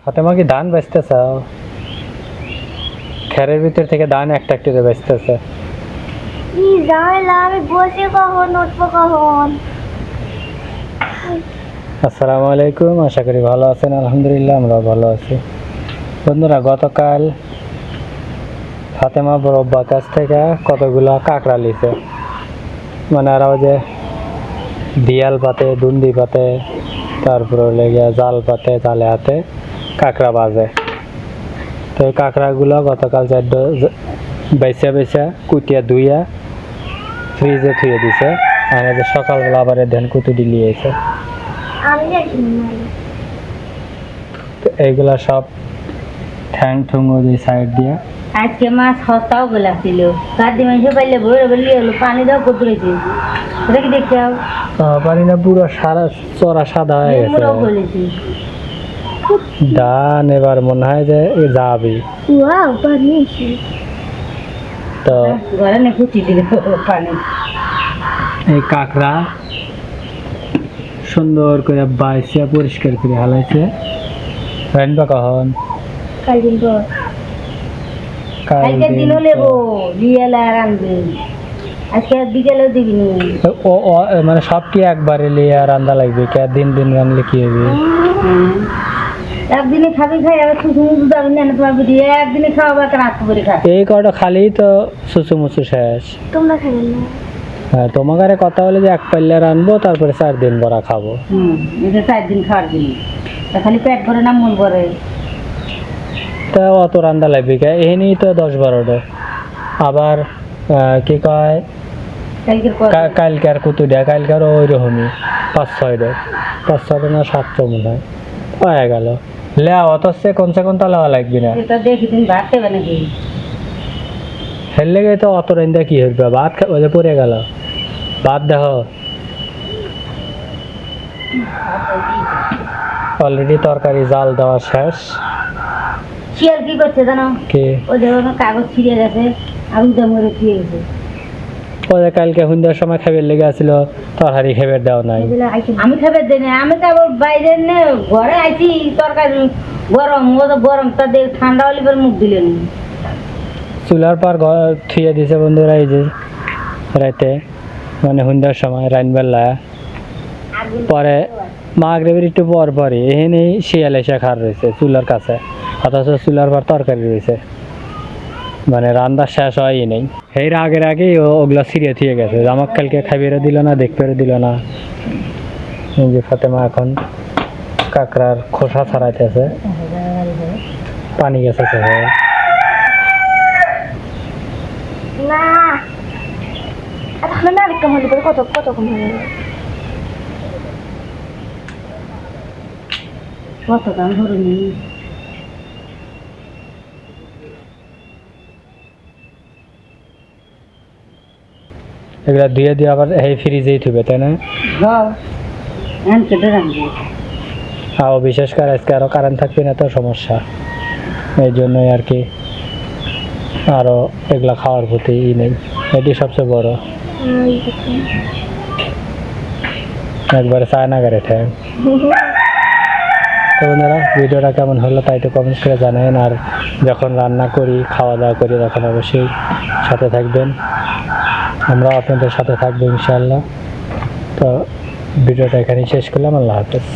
ফাতেমা কি ধান বেচতেছ? খেরের ভিতর থেকে ধান একটা একটা করে বেচতেছে। কি জানলা আমি বসে কখন উঠবো কখন? আসসালামু আলাইকুম, আশা করি ভালো আছেন। আলহামদুলিল্লাহ আমরাও ভালো আছি। বন্ধুরা, গতকাল ফাতেমা বড়ব্বার কাছ থেকে কতগুলো কাঁকড়া লিছে। মানে আরও যে দিয়াল পাতে, দুন্দি পাতে, তারপরে লেগে জাল পাতে, জালে হাতে কাঁকড়া বাজে। তো এই কাঁকড়াগুলো গতকাল বেচা বেচা কুটিয়া ধুইয়া ফ্রিজে থুয়ে দিছে। আর যে সকালবেলা আবার ধান কুতু দিলিয়েছে। আমি দেখি তো এইগুলা সব ঠ্যাং ঠুং ওই সাইড দিয়ে। আজকে মাছ সস্তাও গেলা ছিল, কাদি মাংস পাইলে ভরে ভরে হলো, পানি দাও কত রয়েছে ওটা কি দেখতে হবে? পারি না, পুরো সারা চড়া সাদা হয়ে গেছে। বলেছি ধান এবার মনে হয় যে যাবি। ওয়াও বানিয়েছি তো ঘরে নে কুচি দিল পানি। এই কাঁকড়া সুন্দর করে বাইছে পরিষ্কার করে হালাইছে। রান্না কখন? কালদিন পর কালকে দিনও নেবো, বিয়েলা আর আনবে, আজকে বিকেলেও দিবি নি। মানে সব কি একবারে লিয়ে রান্না লাগবে? কে দিন দিন রান্নলে কি হবে? একদিনে খাবি, খাই আবার শুধু যাবি না, তোমার বুঝি একদিনে খাওয়াবে কেন আজকে করে খা। এই কটা খালি তো সুসু মুসু শেষ। তোমরা খাবেন না? হ্যাঁ, তোমাকে কথা হলে যে এক পাল্লা রানবো, তারপরে 4 দিন ভরা খাবো। এটা 4 দিন খাওয়ার দিন, খালি পেট ভরে না মন ভরে। তা অত রান্না লাগবে কে? এখানেই তো 10-12টা। আবার কি কয়, কালকার কুতু দেয়, কালকার ওই রকমই 5-6টা, 5-6টা না 7টা মনে হয় হয়ে গেল। লেয়া অত কমসে কম তা লেওয়া লাগবে না। এটা দেখি তুমি ভাত খাবে নাকি? হেললে গে তো অত রান্দা কি হইবে? ভাত খাবো যে পড়ে গেল। ভাত দেখো অলরেডি তরকারি জাল দেওয়া শেষ। শিয়াল কি করছে জানো? কি? ওই যে কাগজ ছিঁড়ে গেছে, আগুনটা মরে ছিঁড়ে গেছে। ওই কালকে সন্ধ্যার সময় খাবার লেগে আসছিল, তরকারি খাবার দেওয়া নাই। আমি খাবার দিই না, আমি কেবল বাইরে নে ঘরে আইছি, তরকারি গরম, ও তো গরম, তাদের ঠান্ডা হলে পরে মুখ দিলেন। চুলার পার থুয়ে দিছে বন্ধুরা। এই যে রাতে মানে সন্ধ্যার সময় রাইনবেলা পরে মাগরিবের একটু পর পরে এখানেই শিয়াল এসে খার রয়েছে চুলার কাছে, অথচ চুলার পর তরকারি রয়েছে। মানে রান্না শেষ হয়ই নেই। এর আগের আগেই ওগুলা ছিঁড়ে থিয়ে গেছে। আমাক কালকে খাইবেরও দিল না, দেখবেরও দিল না। এই যে ফাতেমা এখন কাঁকড়ার খোসা ছাড়াইতেছে, পানি গেছে চোখে। না এখন না আরেকটা হলে পরে কতক্ষণ হয়ে যাবে? কত দাম ধরুনি। এগুলা ধুয়ে দিয়ে আবার এই ফ্রিজেই থুবে, তাই না? কেটে রাখবো। আর বিশেষ করে আজকে আরো কারেন্ট থাকবে না, তো সমস্যা। এই জন্যই আর কি আরো এগুলা খাওয়ার প্রতি নেই। এটি সবচেয়ে বড়, একবারে চায়না গাড়ি ঠ্যাং। তো বন্ধুরা, ভিডিওটা কেমন হলো তাই একটু কমেন্ট করে জানাবেন। আর যখন রান্না করি, খাওয়া দাওয়া করি, তখন অবশ্যই সাথে থাকবেন। আমরা আপনাদের সাথে থাকবো ইনশাআল্লাহ। তো ভিডিওটা এখানেই শেষ করলাম। আল্লাহ হাফেজ।